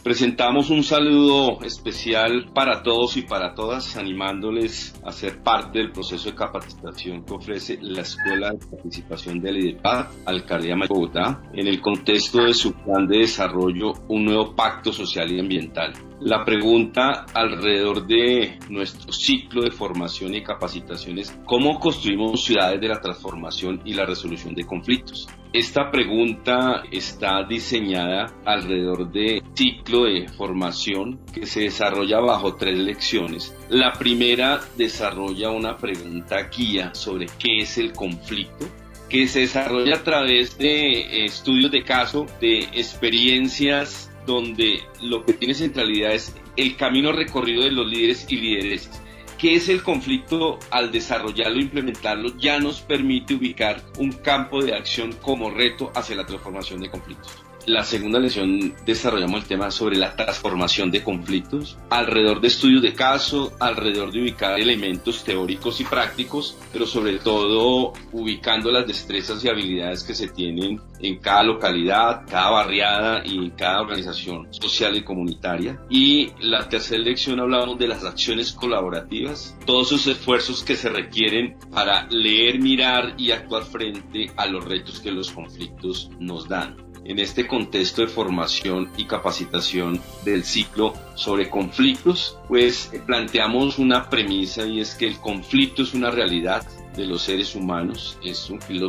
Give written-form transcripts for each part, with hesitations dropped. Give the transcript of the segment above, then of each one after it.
Presentamos un saludo especial para todos y para todas, animándoles a ser parte del proceso de capacitación que ofrece la Escuela de Participación del IDEPAD, Alcaldía Mayor de Bogotá, en el contexto de su plan de desarrollo, un nuevo pacto social y ambiental. La pregunta alrededor de nuestro ciclo de formación y capacitación es: ¿cómo construimos ciudades de la transformación y la resolución de conflictos? Esta pregunta está diseñada alrededor de ciclo de formación que se desarrolla bajo 3 lecciones. La primera desarrolla una pregunta guía sobre qué es el conflicto, que se desarrolla a través de estudios de caso, de experiencias donde lo que tiene centralidad es el camino recorrido de los líderes y lideresas. ¿Qué es el conflicto? Al desarrollarlo e implementarlo ya nos permite ubicar un campo de acción como reto hacia la transformación de conflictos. La segunda lección desarrollamos el tema sobre la transformación de conflictos, alrededor de estudios de caso, alrededor de ubicar elementos teóricos y prácticos, pero sobre todo ubicando las destrezas y habilidades que se tienen en cada localidad, cada barriada y en cada organización social y comunitaria. Y la tercera lección hablamos de las acciones colaborativas, todos esos esfuerzos que se requieren para leer, mirar y actuar frente a los retos que los conflictos nos dan. En este contexto de formación y capacitación del ciclo sobre conflictos, pues planteamos una premisa, y es que el conflicto es una realidad de los seres humanos.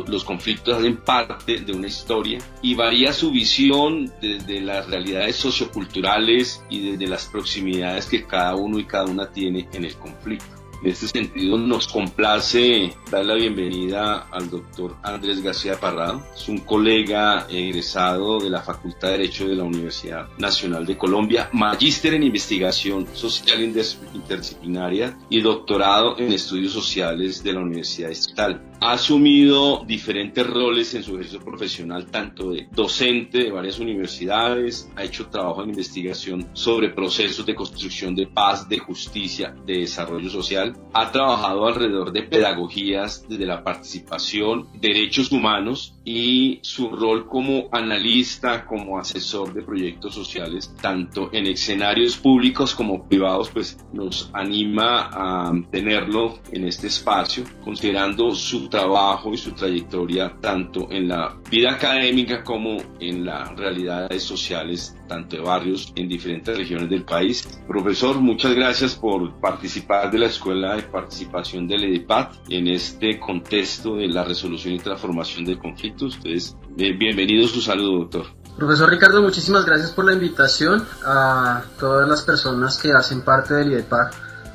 Los conflictos hacen parte de una historia y varía su visión desde las realidades socioculturales y desde las proximidades que cada uno y cada una tiene en el conflicto. En este sentido, nos complace dar la bienvenida al doctor Andrés García Parrado. Es un colega egresado de la Facultad de Derecho de la Universidad Nacional de Colombia, magíster en investigación social interdisciplinaria y doctorado en estudios sociales de la Universidad Estatal. Ha asumido diferentes roles en su ejercicio profesional, tanto de docente de varias universidades, ha hecho trabajo en investigación sobre procesos de construcción de paz, de justicia, de desarrollo social. Ha trabajado alrededor de pedagogías desde la participación, derechos humanos, y su rol como analista, como asesor de proyectos sociales, tanto en escenarios públicos como privados, pues nos anima a tenerlo en este espacio, considerando su trabajo y su trayectoria tanto en la vida académica como en las realidades sociales, tanto de barrios en diferentes regiones del país. Profesor, muchas gracias por participar de la Escuela de Participación del IDEPAD en este contexto de la resolución y transformación de conflictos. Entonces, bienvenido, su saludo, doctor. Profesor Ricardo, muchísimas gracias por la invitación. A todas las personas que hacen parte del IDEPAD,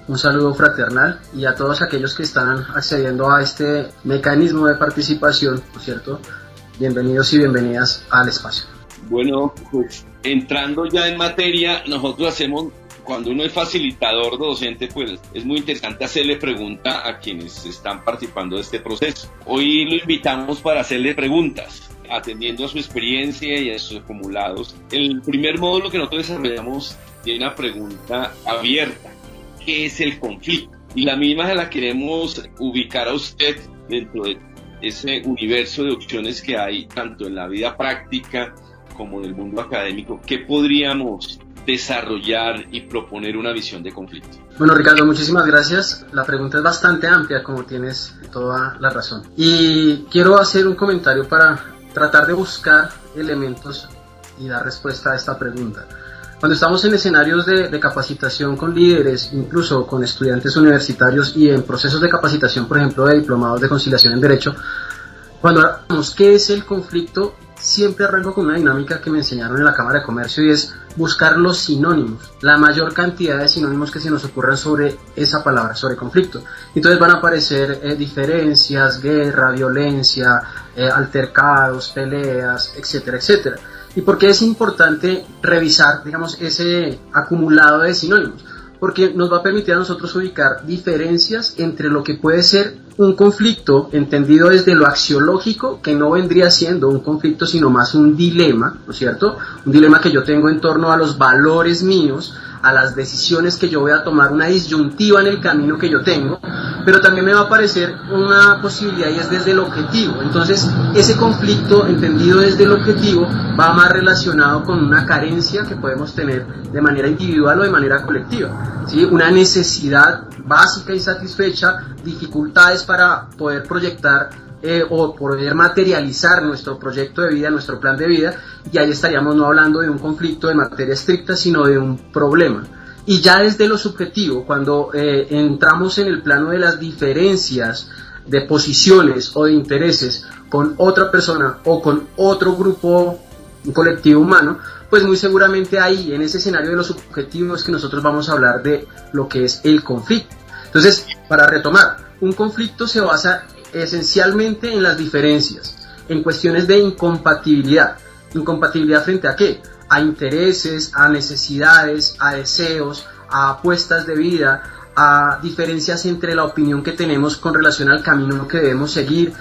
un saludo fraternal, y a todos aquellos que están accediendo a este mecanismo de participación, ¿no es cierto? Bienvenidos y bienvenidas al espacio. Bueno, pues entrando ya en materia, nosotros hacemos, cuando uno es facilitador docente, pues es muy interesante hacerle pregunta a quienes están participando de este proceso. Hoy lo invitamos para hacerle preguntas, atendiendo a su experiencia y a sus acumulados. El primer módulo que nosotros desarrollamos tiene una pregunta abierta: ¿qué es el conflicto? Y la misma se la queremos ubicar a usted dentro de ese universo de opciones que hay, tanto en la vida práctica como en el mundo académico. ¿Qué podríamos desarrollar y proponer una visión de conflicto? Bueno, Ricardo, muchísimas gracias. La pregunta es bastante amplia, como tienes toda la razón. Y quiero hacer un comentario para tratar de buscar elementos y dar respuesta a esta pregunta. Cuando estamos en escenarios de capacitación con líderes, incluso con estudiantes universitarios y en procesos de capacitación, por ejemplo, de diplomados de conciliación en derecho, cuando hablamos qué es el conflicto, siempre arranco con una dinámica que me enseñaron en la Cámara de Comercio, y es buscar los sinónimos, la mayor cantidad de sinónimos que se nos ocurran sobre esa palabra, sobre conflicto. Entonces van a aparecer diferencias, guerra, violencia, altercados, peleas, etcétera, etcétera. ¿Y por qué es importante revisar, digamos, ese acumulado de sinónimos? Porque nos va a permitir a nosotros ubicar diferencias entre lo que puede ser un conflicto entendido desde lo axiológico, que no vendría siendo un conflicto sino más un dilema, ¿no es cierto? Un dilema que yo tengo en torno a los valores míos, a las decisiones que yo voy a tomar, una disyuntiva en el camino que yo tengo, pero también me va a aparecer una posibilidad y es desde el objetivo. Entonces, ese conflicto entendido desde el objetivo va más relacionado con una carencia que podemos tener de manera individual o de manera colectiva, ¿sí? Una necesidad básica insatisfecha, dificultades para poder proyectar o poder materializar nuestro proyecto de vida, nuestro plan de vida, y ahí estaríamos no hablando de un conflicto de materia estricta, sino de un problema. Y ya desde lo subjetivo, cuando entramos en el plano de las diferencias de posiciones o de intereses con otra persona o con otro grupo, un colectivo humano, pues muy seguramente ahí, en ese escenario de lo subjetivo, es que nosotros vamos a hablar de lo que es el conflicto. Entonces, para retomar, un conflicto se basa esencialmente en las diferencias, en cuestiones de incompatibilidad. ¿Incompatibilidad frente a qué? A intereses, a necesidades, a deseos, a apuestas de vida, a diferencias entre la opinión que tenemos con relación al camino que debemos seguir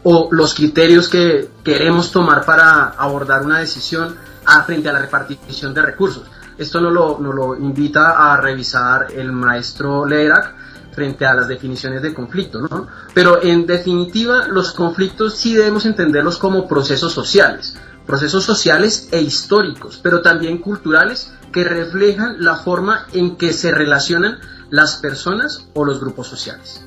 o los criterios que queremos tomar para abordar una decisión frente a la repartición de recursos. Esto nos lo invita a revisar el maestro Lederach frente a las definiciones de conflicto, ¿no? Pero en definitiva, los conflictos sí debemos entenderlos como procesos sociales e históricos, pero también culturales, que reflejan la forma en que se relacionan las personas o los grupos sociales.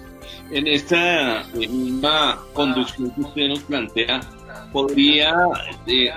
En esta misma conducción que usted nos plantea, podría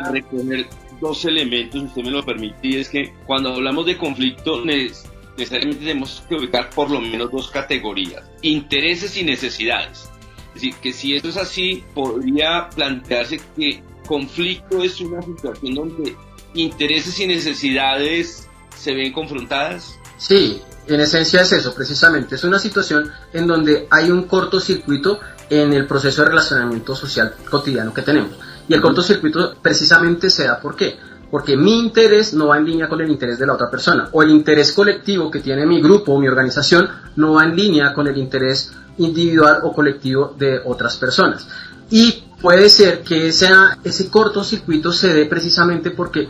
recoger dos elementos, si usted me lo permite, y es que cuando hablamos de conflicto necesariamente tenemos que ubicar por lo menos dos categorías: intereses y necesidades. Es decir, que si eso es así, podría plantearse que conflicto es una situación donde intereses y necesidades se ven confrontadas. Sí, en esencia es eso, precisamente. Es una situación en donde hay un cortocircuito en el proceso de relacionamiento social cotidiano que tenemos. Y el cortocircuito precisamente se da ¿por qué? Porque mi interés no va en línea con el interés de la otra persona, o el interés colectivo que tiene mi grupo o mi organización no va en línea con el interés individual o colectivo de otras personas. Y puede ser que ese cortocircuito se dé precisamente porque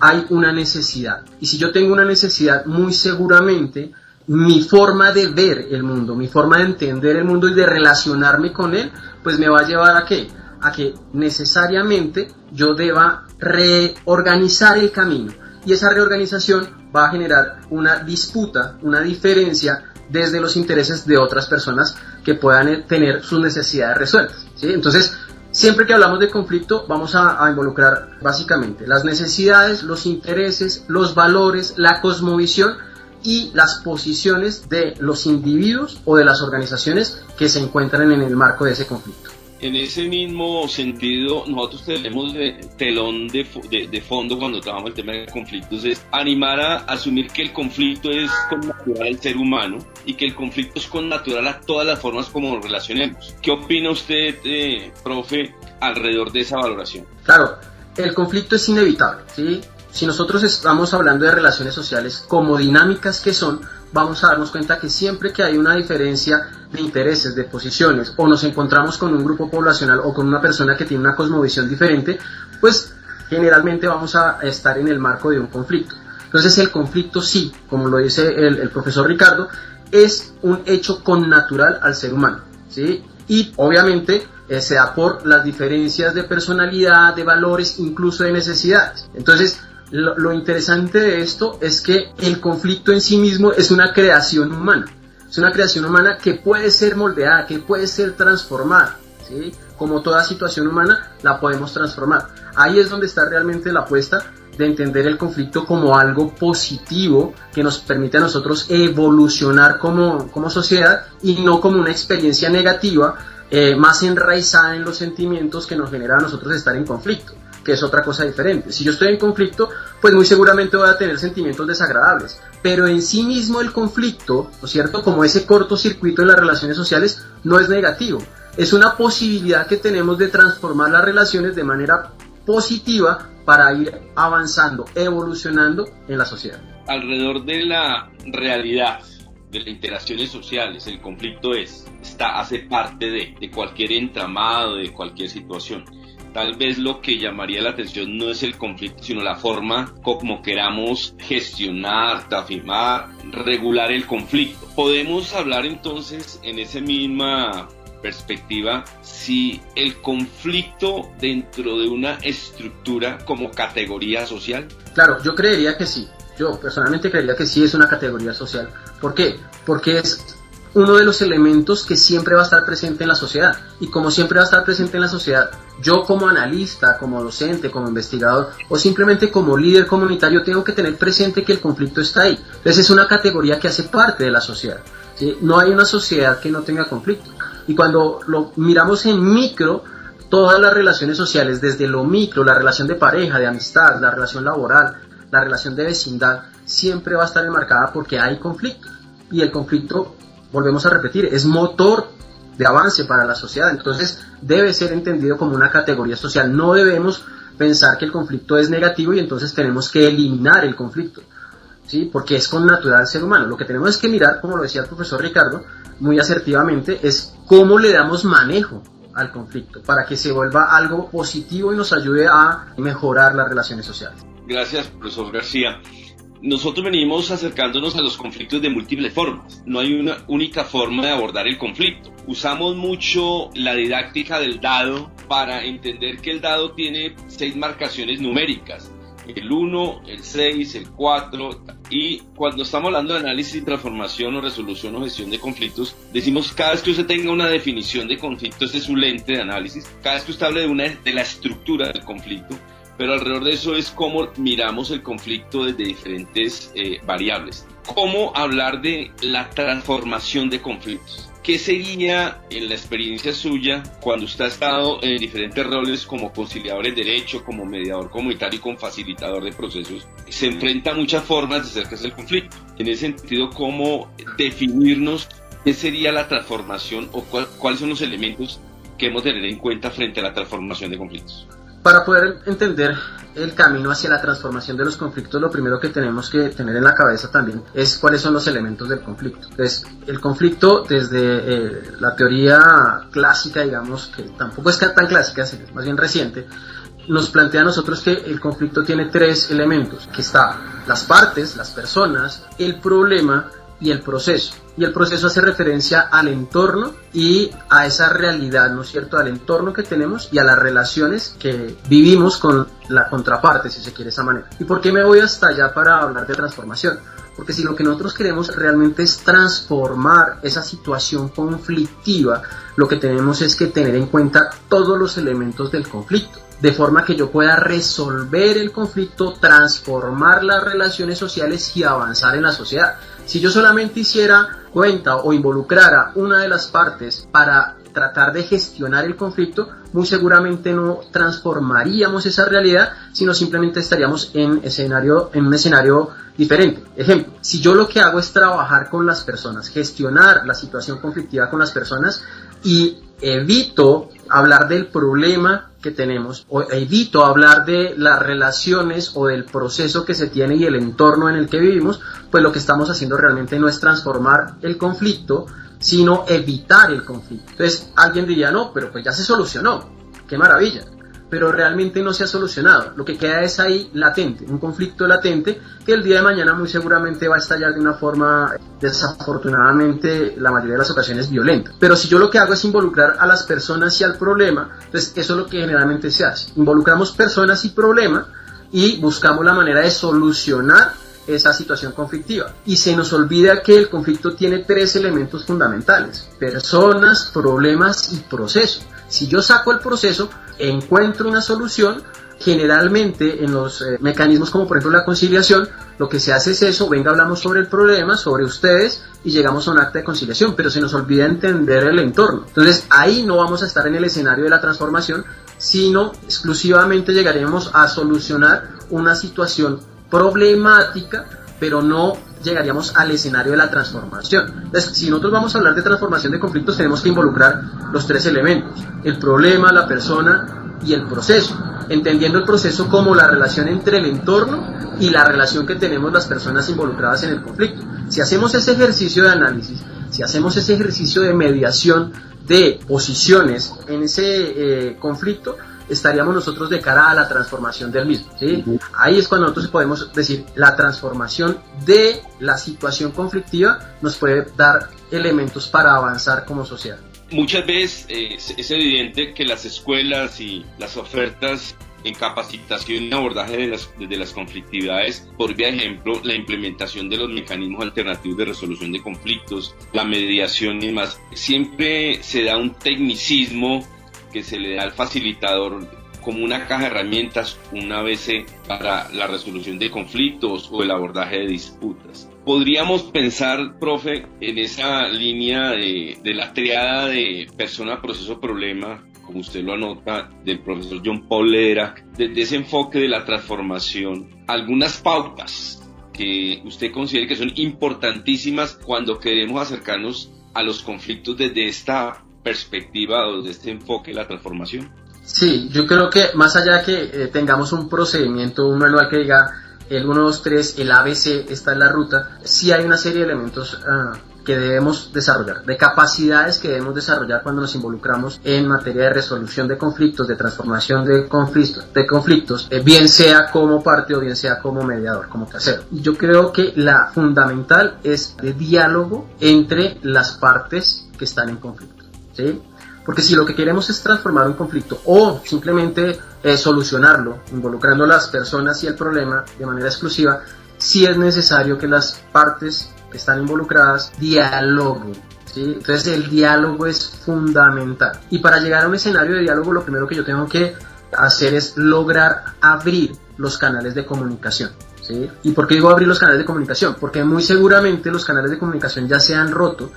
hay una necesidad. Y si yo tengo una necesidad, muy seguramente mi forma de ver el mundo, mi forma de entender el mundo y de relacionarme con él, pues me va a llevar ¿a qué? A que necesariamente yo deba reorganizar el camino, y esa reorganización va a generar una disputa, una diferencia desde los intereses de otras personas que puedan tener sus necesidades resueltas, ¿sí? Entonces, siempre que hablamos de conflicto vamos a involucrar básicamente las necesidades, los intereses, los valores, la cosmovisión y las posiciones de los individuos o de las organizaciones que se encuentran en el marco de ese conflicto. En ese mismo sentido, nosotros tenemos de telón de fondo cuando trabajamos el tema de conflictos, es animar a asumir que el conflicto es connatural al ser humano y que el conflicto es connatural a todas las formas como nos relacionemos. ¿Qué opina usted, profe, alrededor de esa valoración? Claro, el conflicto es inevitable, ¿sí? Si nosotros estamos hablando de relaciones sociales como dinámicas que son, vamos a darnos cuenta que siempre que hay una diferencia de intereses, de posiciones, o nos encontramos con un grupo poblacional o con una persona que tiene una cosmovisión diferente, pues generalmente vamos a estar en el marco de un conflicto. Entonces el conflicto sí, como lo dice el profesor Ricardo, es un hecho connatural al ser humano, ¿sí? Y obviamente se da por las diferencias de personalidad, de valores, incluso de necesidades. Entonces, lo interesante de esto es que el conflicto en sí mismo es una creación humana. Es una creación humana que puede ser moldeada, que puede ser transformada, ¿sí? Como toda situación humana, la podemos transformar. Ahí es donde está realmente la apuesta de entender el conflicto como algo positivo que nos permite a nosotros evolucionar como sociedad, y no como una experiencia negativa más enraizada en los sentimientos que nos genera a nosotros estar en conflicto, que es otra cosa diferente. Si yo estoy en conflicto, pues muy seguramente voy a tener sentimientos desagradables, pero en sí mismo el conflicto, ¿no es cierto?, como ese cortocircuito de las relaciones sociales, no es negativo, es una posibilidad que tenemos de transformar las relaciones de manera positiva para ir avanzando, evolucionando en la sociedad. Alrededor de la realidad de las interacciones sociales, el conflicto hace parte de cualquier entramado, de cualquier situación. Tal vez lo que llamaría la atención no es el conflicto, sino la forma como queramos gestionar, afirmar, regular el conflicto. Podemos hablar entonces en esa misma perspectiva si el conflicto dentro de una estructura como categoría social. Claro, yo creería que sí. Yo personalmente creería que sí es una categoría social. ¿Por qué? Porque es uno de los elementos que siempre va a estar presente en la sociedad. Y como siempre va a estar presente en la sociedad, yo como analista, como docente, como investigador o simplemente como líder comunitario tengo que tener presente que el conflicto está ahí. Entonces es una categoría que hace parte de la sociedad, ¿sí? No hay una sociedad que no tenga conflicto. Y cuando lo miramos en micro, todas las relaciones sociales, desde lo micro, la relación de pareja, de amistad, la relación laboral, la relación de vecindad, siempre va a estar enmarcada porque hay conflicto. Y el conflicto, volvemos a repetir, es motor de avance para la sociedad. Entonces debe ser entendido como una categoría social. No debemos pensar que el conflicto es negativo y entonces tenemos que eliminar el conflicto, ¿sí? Porque es con natural ser humano. Lo que tenemos es que mirar, como lo decía el profesor Ricardo muy asertivamente, es cómo le damos manejo al conflicto para que se vuelva algo positivo y nos ayude a mejorar las relaciones sociales. Gracias, profesor García. Nosotros venimos acercándonos a los conflictos de múltiples formas. No hay una única forma de abordar el conflicto. Usamos mucho la didáctica del dado para entender que el dado tiene 6 marcaciones numéricas. El 1, el 6, el 4, y cuando estamos hablando de análisis y transformación o resolución o gestión de conflictos, decimos cada vez que usted tenga una definición de conflicto, este es su lente de análisis, cada vez que usted hable de la estructura del conflicto, pero alrededor de eso es cómo miramos el conflicto desde diferentes variables. ¿Cómo hablar de la transformación de conflictos? ¿Qué sería en la experiencia suya cuando usted ha estado en diferentes roles como conciliador de derecho, como mediador comunitario y como facilitador de procesos? Se enfrenta a muchas formas de acercarse al conflicto. En ese sentido, ¿cómo definirnos qué sería la transformación o cuáles son los elementos que hemos de tener en cuenta frente a la transformación de conflictos? Para poder entender el camino hacia la transformación de los conflictos, lo primero que tenemos que tener en la cabeza también es cuáles son los elementos del conflicto. Entonces, el conflicto desde la teoría clásica, digamos, que tampoco es tan clásica, es más bien reciente, nos plantea a nosotros que el conflicto tiene 3 elementos, que está las partes, las personas, el problema y el proceso. Y el proceso hace referencia al entorno y a esa realidad, ¿no es cierto?, al entorno que tenemos y a las relaciones que vivimos con la contraparte, si se quiere de esa manera. ¿Y por qué me voy hasta allá para hablar de transformación? Porque si lo que nosotros queremos realmente es transformar esa situación conflictiva, lo que tenemos es que tener en cuenta todos los elementos del conflicto, de forma que yo pueda resolver el conflicto, transformar las relaciones sociales y avanzar en la sociedad. Si yo solamente hiciera cuenta o involucrara una de las partes para tratar de gestionar el conflicto, muy seguramente no transformaríamos esa realidad, sino simplemente estaríamos en un escenario diferente. Ejemplo, si yo lo que hago es trabajar con las personas, gestionar la situación conflictiva con las personas y evito hablar del problema que tenemos o evito hablar de las relaciones o del proceso que se tiene y el entorno en el que vivimos, pues lo que estamos haciendo realmente no es transformar el conflicto, sino evitar el conflicto. Entonces alguien diría, no, pero pues ya se solucionó, qué maravilla, pero realmente no se ha solucionado. Lo que queda es ahí latente, un conflicto latente que el día de mañana muy seguramente va a estallar de una forma, desafortunadamente, la mayoría de las ocasiones violenta. Pero si yo lo que hago es involucrar a las personas y al problema, entonces eso es lo que generalmente se hace. Involucramos personas y problema y buscamos la manera de solucionar esa situación conflictiva. Y se nos olvida que el conflicto tiene 3 elementos fundamentales: personas, problemas y proceso. Si yo saco el proceso, encuentro una solución. Generalmente en los mecanismos como por ejemplo la conciliación, lo que se hace es eso: venga, hablamos sobre el problema, sobre ustedes y llegamos a un acta de conciliación, pero se nos olvida entender el entorno. Entonces ahí no vamos a estar en el escenario de la transformación, sino exclusivamente llegaremos a solucionar una situación problemática, pero no llegaríamos al escenario de la transformación. Entonces, si nosotros vamos a hablar de transformación de conflictos, tenemos que involucrar los 3 elementos: el problema, la persona y el proceso, entendiendo el proceso como la relación entre el entorno y la relación que tenemos las personas involucradas en el conflicto. Si hacemos ese ejercicio de análisis, si hacemos ese ejercicio de mediación de posiciones en ese conflicto, estaríamos nosotros de cara a la transformación del mismo, ¿sí? Ahí es cuando nosotros podemos decir, la transformación de la situación conflictiva nos puede dar elementos para avanzar como sociedad. Muchas veces es evidente que las escuelas y las ofertas en capacitación y abordaje de las conflictividades, por ejemplo, la implementación de los mecanismos alternativos de resolución de conflictos, la mediación y demás, siempre se da un tecnicismo que se le da al facilitador como una caja de herramientas, una ABC para la resolución de conflictos o el abordaje de disputas. Podríamos pensar, profe, en esa línea de la triada de persona, proceso, problema, como usted lo anota, del profesor John Paul Lederach, desde ese enfoque de la transformación, algunas pautas que usted considere que son importantísimas cuando queremos acercarnos a los conflictos desde esta perspectiva o desde este enfoque de la transformación. Sí, yo creo que más allá que tengamos un procedimiento, un manual que diga el 1, 2, 3, el ABC, esta es la ruta, sí hay una serie de elementos que debemos desarrollar, de capacidades que debemos desarrollar cuando nos involucramos en materia de resolución de conflictos, de transformación de conflictos, bien sea como parte o bien sea como mediador, como tercero. Yo creo que la fundamental es de diálogo entre las partes que están en conflicto, ¿sí? Porque si lo que queremos es transformar un conflicto o simplemente solucionarlo, involucrando a las personas y el problema de manera exclusiva, sí es necesario que las partes que están involucradas dialoguen, ¿sí? Entonces el diálogo es fundamental. Y para llegar a un escenario de diálogo, lo primero que yo tengo que hacer es lograr abrir los canales de comunicación, ¿sí? ¿Y por qué digo abrir los canales de comunicación? Porque muy seguramente los canales de comunicación ya se han roto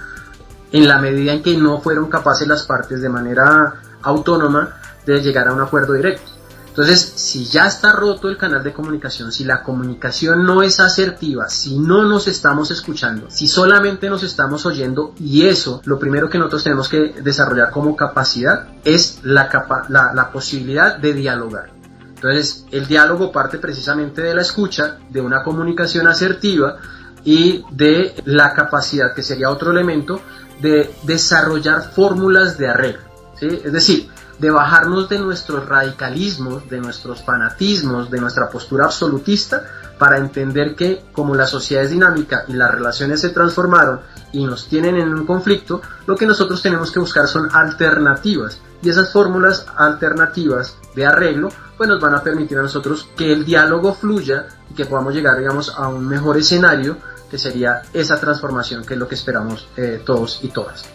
en la medida en que no fueron capaces las partes de manera autónoma de llegar a un acuerdo directo. Entonces, si ya está roto el canal de comunicación, si la comunicación no es asertiva, si no nos estamos escuchando, si solamente nos estamos oyendo, y eso, lo primero que nosotros tenemos que desarrollar como capacidad es la posibilidad de dialogar. Entonces, el diálogo parte precisamente de la escucha, de una comunicación asertiva y de la capacidad, que sería otro elemento, de desarrollar fórmulas de arreglo, ¿sí? Es decir, de bajarnos de nuestros radicalismos, de nuestros fanatismos, de nuestra postura absolutista, para entender que como la sociedad es dinámica y las relaciones se transformaron y nos tienen en un conflicto, lo que nosotros tenemos que buscar son alternativas, y esas fórmulas alternativas de arreglo pues nos van a permitir a nosotros que el diálogo fluya y que podamos llegar, digamos, a un mejor escenario, que sería esa transformación, que es lo que esperamos todos y todas.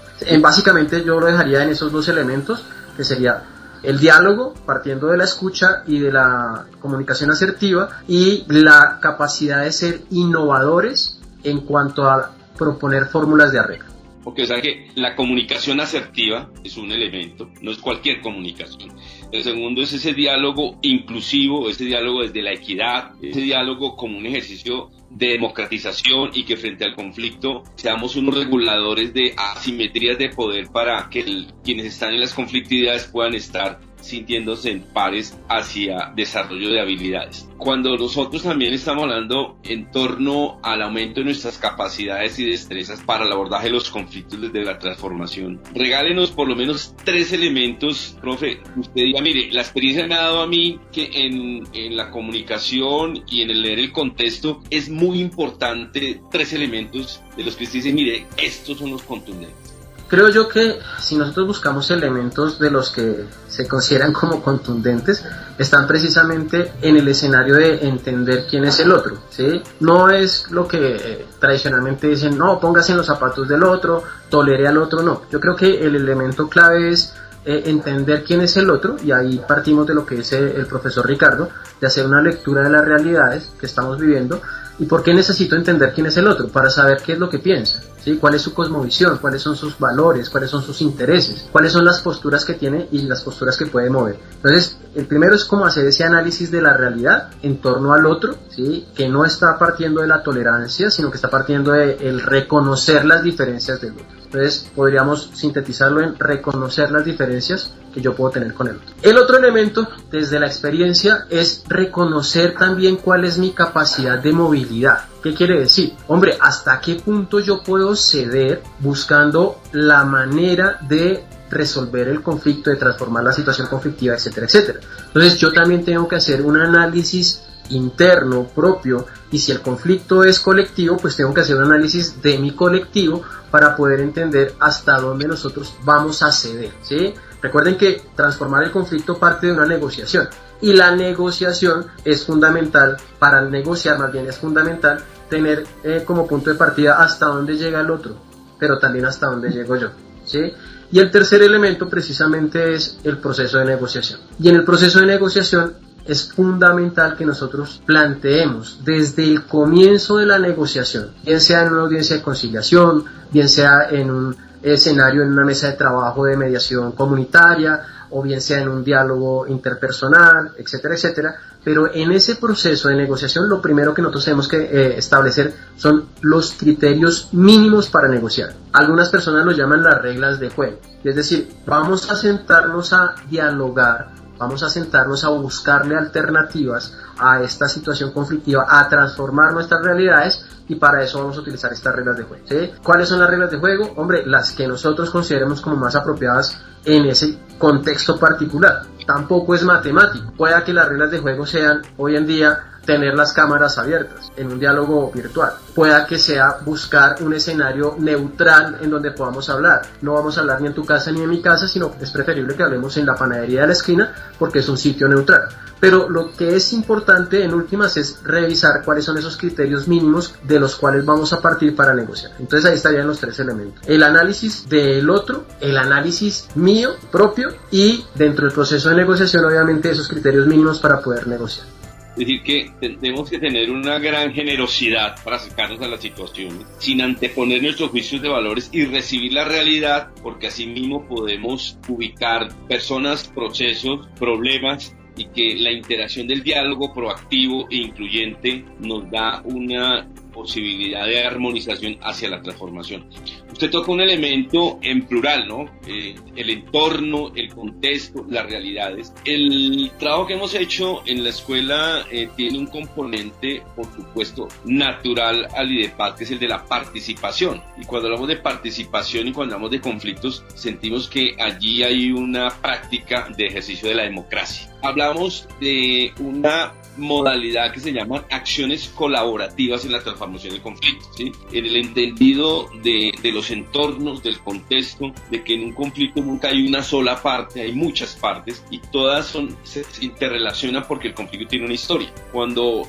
Básicamente yo lo dejaría en esos dos elementos, que sería el diálogo, partiendo de la escucha y de la comunicación asertiva, y la capacidad de ser innovadores en cuanto a proponer fórmulas de arreglo. Porque o sea que la comunicación asertiva es un elemento, no es cualquier comunicación. El segundo es ese diálogo inclusivo, ese diálogo desde la equidad, ese diálogo como un ejercicio de democratización, y que frente al conflicto seamos unos reguladores de asimetrías de poder para que quienes están en las conflictividades puedan estar sintiéndose en pares hacia desarrollo de habilidades. Cuando nosotros también estamos hablando en torno al aumento de nuestras capacidades y destrezas para el abordaje de los conflictos desde la transformación, regálenos por lo menos 3 elementos, profe. Usted diga, mire, la experiencia me ha dado a mí que en la comunicación y en el leer el contexto es muy importante 3 elementos de los que usted dice, mire, estos son los contundentes. Creo yo que si nosotros buscamos elementos de los que se consideran como contundentes, están precisamente en el escenario de entender quién es el otro, ¿sí? No es lo que tradicionalmente dicen, no, póngase en los zapatos del otro, tolere al otro, no. Yo creo que el elemento clave es entender quién es el otro, y ahí partimos de lo que dice el profesor Ricardo, de hacer una lectura de las realidades que estamos viviendo. ¿Y por qué necesito entender quién es el otro? Para saber qué es lo que piensa, ¿sí? Cuál es su cosmovisión, cuáles son sus valores, cuáles son sus intereses, cuáles son las posturas que tiene y las posturas que puede mover. Entonces, el primero es como hacer ese análisis de la realidad en torno al otro, ¿sí? Que no está partiendo de la tolerancia, sino que está partiendo de el reconocer las diferencias del otro. Entonces, podríamos sintetizarlo en reconocer las diferencias que yo puedo tener con el otro. El otro elemento, desde la experiencia, es reconocer también cuál es mi capacidad de movilidad. ¿Qué quiere decir? Hombre, ¿hasta qué punto yo puedo ceder buscando la manera de resolver el conflicto, de transformar la situación conflictiva, etcétera, etcétera. Entonces yo también tengo que hacer un análisis interno propio, y si el conflicto es colectivo, pues tengo que hacer un análisis de mi colectivo para poder entender hasta dónde nosotros vamos a ceder, ¿sí? Recuerden que transformar el conflicto parte de una negociación, y la negociación es fundamental. Para negociar, más bien es fundamental tener como punto de partida hasta dónde llega el otro, pero también hasta dónde llego yo, ¿sí? Y el tercer elemento precisamente es el proceso de negociación. Y en el proceso de negociación es fundamental que nosotros planteemos desde el comienzo de la negociación, bien sea en una audiencia de conciliación, bien sea en un escenario, en una mesa de trabajo de mediación comunitaria, o bien sea en un diálogo interpersonal, etcétera, etcétera. Pero en ese proceso de negociación, lo primero que nosotros tenemos que establecer son los criterios mínimos para negociar. Algunas personas lo llaman las reglas de juego, es decir, vamos a sentarnos a dialogar, vamos a sentarnos a buscarle alternativas a esta situación conflictiva, a transformar nuestras realidades, y para eso vamos a utilizar estas reglas de juego, ¿sí? ¿Cuáles son las reglas de juego? Hombre, las que nosotros consideremos como más apropiadas en ese contexto particular. Tampoco es matemático. Pueda que las reglas de juego sean, hoy en día, tener las cámaras abiertas en un diálogo virtual. Pueda que sea buscar un escenario neutral en donde podamos hablar. No vamos a hablar ni en tu casa ni en mi casa, sino es preferible que hablemos en la panadería de la esquina, porque es un sitio neutral. Pero lo que es importante en últimas es revisar cuáles son esos criterios mínimos de los cuales vamos a partir para negociar. Entonces ahí estarían los tres elementos: el análisis del otro, el análisis mío propio, y dentro del proceso de negociación obviamente esos criterios mínimos para poder negociar. Es decir, que tenemos que tener una gran generosidad para acercarnos a la situación, sin anteponer nuestros juicios de valores y recibir la realidad, porque así mismo podemos ubicar personas, procesos, problemas, y que la interacción del diálogo proactivo e incluyente nos da una posibilidad de armonización hacia la transformación. Usted toca un elemento en plural, ¿no? El entorno, el contexto, las realidades. El trabajo que hemos hecho en la escuela tiene un componente, por supuesto, natural al IDEPAD, que es el de la participación. Y cuando hablamos de participación y cuando hablamos de conflictos, sentimos que allí hay una práctica de ejercicio de la democracia. Hablamos de una modalidad que se llama acciones colaborativas en la transformación del conflicto, ¿sí? En el entendido de los entornos, del contexto, de que en un conflicto nunca hay una sola parte, hay muchas partes, y todas se interrelacionan porque el conflicto tiene una historia. Cuando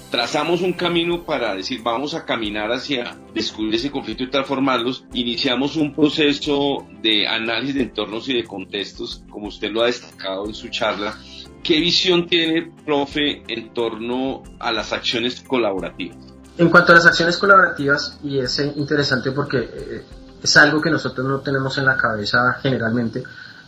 trazamos un camino para decir vamos a caminar hacia descubrir ese conflicto y transformarlos, iniciamos un proceso de análisis de entornos y de contextos, como usted lo ha destacado en su charla. ¿Qué visión tiene, profe, en torno a las acciones colaborativas? En cuanto a las acciones colaborativas, y es interesante porque es algo que nosotros no tenemos en la cabeza generalmente,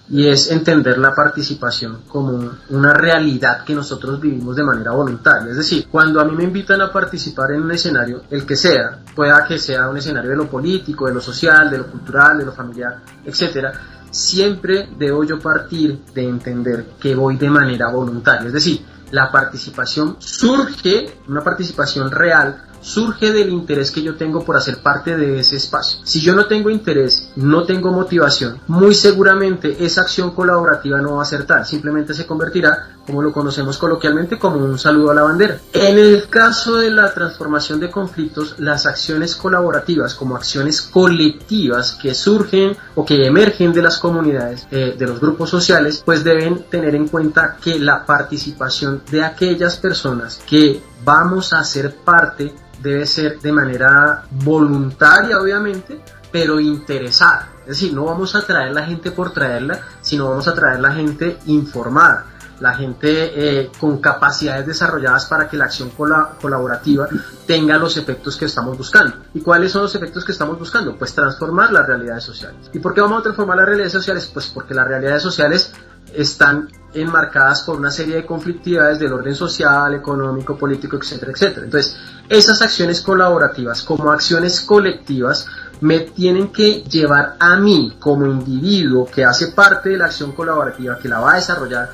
y es entender la participación como una realidad que nosotros vivimos de manera voluntaria. Es decir, cuando a mí me invitan a participar en un escenario, el que sea, pueda que sea un escenario de lo político, de lo social, de lo cultural, de lo familiar, etcétera, siempre debo yo partir de entender que voy de manera voluntaria. Es decir, la participación surge, una participación real, surge del interés que yo tengo por hacer parte de ese espacio. Si yo no tengo interés, no tengo motivación, muy seguramente esa acción colaborativa no va a ser tal, simplemente se convertirá, como lo conocemos coloquialmente, como un saludo a la bandera. En el caso de la transformación de conflictos, las acciones colaborativas como acciones colectivas que surgen o que emergen de las comunidades, de los grupos sociales, pues deben tener en cuenta que la participación de aquellas personas que vamos a ser parte debe ser de manera voluntaria, obviamente, pero interesada. Es decir, no vamos a traer la gente por traerla, sino vamos a traer la gente informada, la gente con capacidades desarrolladas para que la acción colaborativa tenga los efectos que estamos buscando. ¿Y cuáles son los efectos que estamos buscando? Pues transformar las realidades sociales. ¿Y por qué vamos a transformar las realidades sociales? Pues porque las realidades sociales están enmarcadas por una serie de conflictividades del orden social, económico, político, etcétera, etcétera. Entonces, esas acciones colaborativas como acciones colectivas me tienen que llevar a mí como individuo que hace parte de la acción colaborativa, que la va a desarrollar,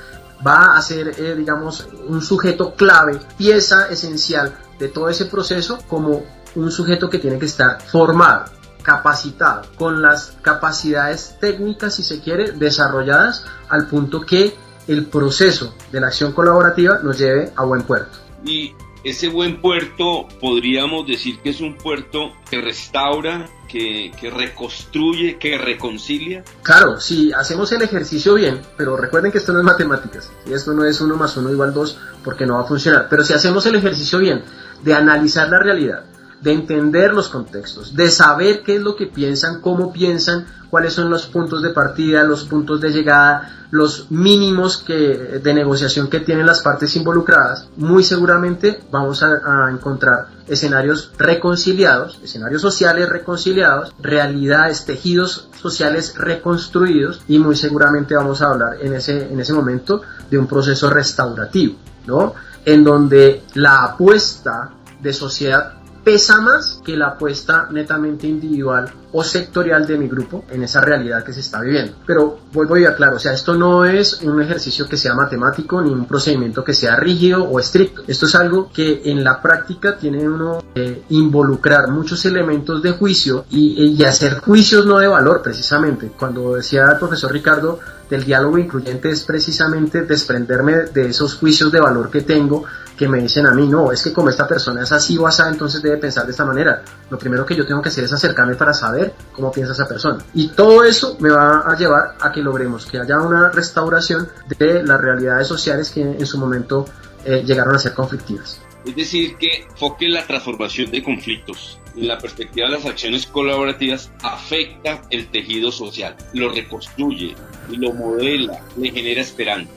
va a ser, digamos, un sujeto clave, pieza esencial de todo ese proceso, como un sujeto que tiene que estar formado. capacitado, con las capacidades técnicas, si se quiere, desarrolladas al punto que el proceso de la acción colaborativa nos lleve a buen puerto. Y ese buen puerto, podríamos decir que es un puerto que restaura, que reconstruye, que reconcilia. Claro, si hacemos el ejercicio bien, pero recuerden que esto no es matemáticas, y esto no es 1 más 1 igual 2, porque no va a funcionar, pero si hacemos el ejercicio bien, de analizar la realidad, de entender los contextos, de saber qué es lo que piensan, cómo piensan, cuáles son los puntos de partida, los puntos de llegada, los mínimos de negociación que tienen las partes involucradas, muy seguramente vamos a encontrar escenarios reconciliados, escenarios sociales reconciliados, realidades, tejidos sociales reconstruidos, y muy seguramente vamos a hablar en ese momento de un proceso restaurativo, ¿no? En donde la apuesta de sociedad pesa más que la apuesta netamente individual o sectorial de mi grupo en esa realidad que se está viviendo. Pero vuelvo a aclarar, o sea, esto no es un ejercicio que sea matemático ni un procedimiento que sea rígido o estricto. Esto es algo que en la práctica tiene uno que involucrar muchos elementos de juicio y hacer juicios no de valor, precisamente. Cuando decía el profesor Ricardo del diálogo incluyente, es precisamente desprenderme de esos juicios de valor que tengo, que me dicen a mí, no, es que como esta persona es así o así, entonces debe pensar de esta manera. Lo primero que yo tengo que hacer es acercarme para saber cómo piensa esa persona. Y todo eso me va a llevar a que logremos que haya una restauración de las realidades sociales que en su momento llegaron a ser conflictivas. Es decir, que enfoque la transformación de conflictos en la perspectiva de las acciones colaborativas afecta el tejido social, lo reconstruye, lo modela, le genera esperanza.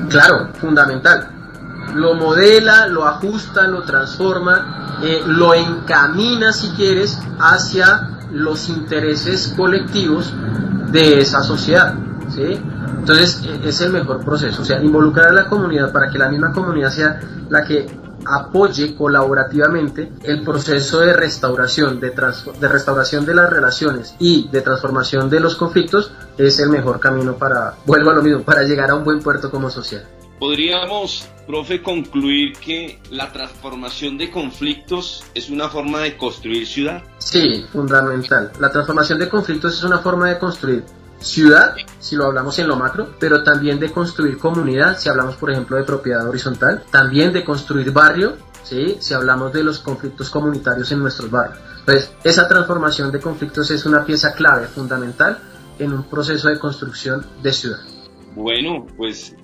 Claro, fundamental. Lo modela, lo ajusta, lo transforma, lo encamina, si quieres, hacia los intereses colectivos de esa sociedad, ¿sí? Entonces es el mejor proceso, o sea, involucrar a la comunidad para que la misma comunidad sea la que apoye colaborativamente el proceso de restauración, de restauración de las relaciones y de transformación de los conflictos, es el mejor camino vuelvo a lo mismo, para llegar a un buen puerto como sociedad. Podríamos, profe, concluir que la transformación de conflictos es una forma de construir ciudad. Sí, fundamental. La transformación de conflictos es una forma de construir ciudad, si lo hablamos en lo macro, pero también de construir comunidad, si hablamos por ejemplo de propiedad horizontal, también de construir barrio, ¿sí? Si hablamos de los conflictos comunitarios en nuestros barrios. Entonces, esa transformación de conflictos es una pieza clave, fundamental, en un proceso de construcción de ciudad. Bueno, pues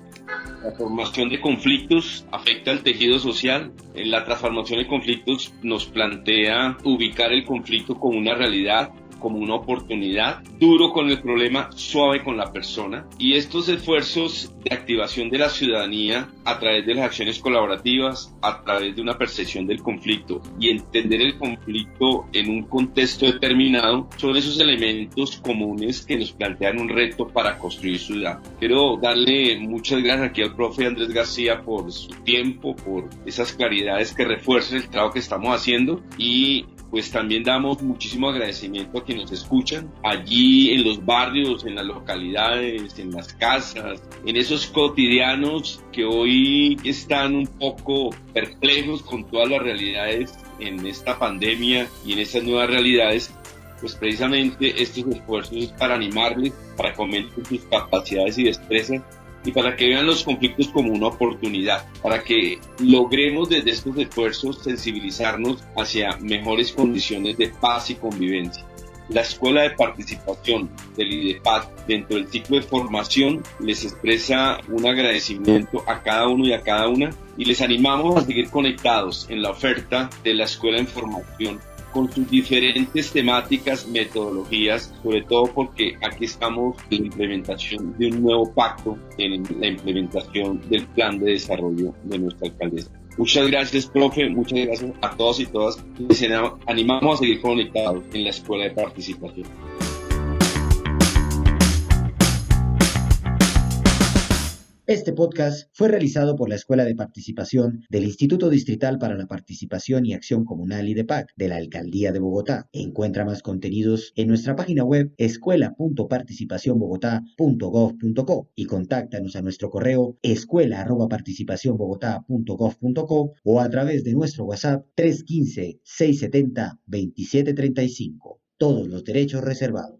la formación de conflictos afecta al tejido social. La transformación de conflictos nos plantea ubicar el conflicto como una realidad, como una oportunidad, duro con el problema, suave con la persona. Y estos esfuerzos de activación de la ciudadanía a través de las acciones colaborativas, a través de una percepción del conflicto y entender el conflicto en un contexto determinado, son esos elementos comunes que nos plantean un reto para construir ciudad. Quiero darle muchas gracias aquí al profe Andrés García por su tiempo, por esas claridades que refuerzan el trabajo que estamos haciendo, y pues también damos muchísimo agradecimiento a quienes nos escuchan allí en los barrios, en las localidades, en las casas, en esos cotidianos que hoy están un poco perplejos con todas las realidades en esta pandemia y en estas nuevas realidades. Pues precisamente estos esfuerzos es para animarles, para que aumenten sus capacidades y destrezas, y para que vean los conflictos como una oportunidad, para que logremos desde estos esfuerzos sensibilizarnos hacia mejores condiciones de paz y convivencia. La Escuela de Participación del IDEPAC, dentro del ciclo de formación, les expresa un agradecimiento a cada uno y a cada una, y les animamos a seguir conectados en la oferta de la Escuela en Formación, con sus diferentes temáticas, metodologías, sobre todo porque aquí estamos en la implementación de un nuevo pacto, en la implementación del plan de desarrollo de nuestra alcaldesa. Muchas gracias, profe, muchas gracias a todos y todas. Les animamos a seguir conectados en la Escuela de Participación. Este podcast fue realizado por la Escuela de Participación del Instituto Distrital para la Participación y Acción Comunal IDEPAC de la Alcaldía de Bogotá. Encuentra más contenidos en nuestra página web escuela.participacionbogotá.gov.co y contáctanos a nuestro correo escuela@participacionbogotá.gov.co o a través de nuestro WhatsApp 315-670-2735. Todos los derechos reservados.